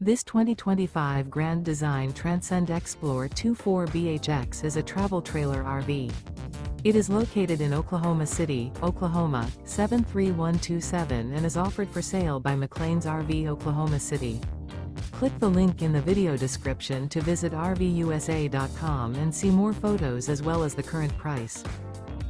This 2025 Grand Design Transcend Xplor 24BHX is a travel trailer RV. It is located in Oklahoma City, Oklahoma, 73127 and is offered for sale by McClain's RV Oklahoma City. Click the link in the video description to visit RVUSA.com and see more photos as well as the current price.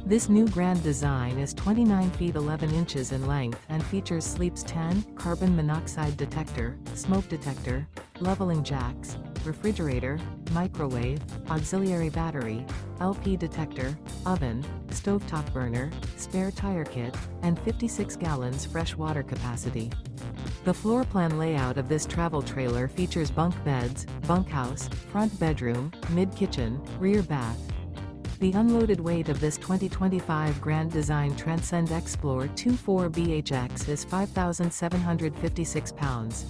This new Grand Design is 29 feet 11 inches in length and features sleeps 10, carbon monoxide detector, smoke detector, leveling jacks, refrigerator, microwave, auxiliary battery, LP detector, oven, stovetop burner, spare tire kit, and 56 gallons fresh water capacity. The floor plan layout of this travel trailer features bunk beds, bunkhouse, front bedroom, mid-kitchen, rear bath. The unloaded weight of this 2025 Grand Design Transcend Xplor 24BHX is 5,756 pounds.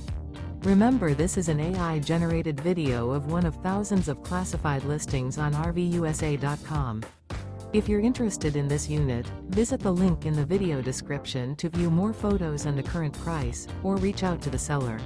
Remember, this is an AI-generated video of one of thousands of classified listings on RVUSA.com. If you're interested in this unit, visit the link in the video description to view more photos and the current price, or reach out to the seller.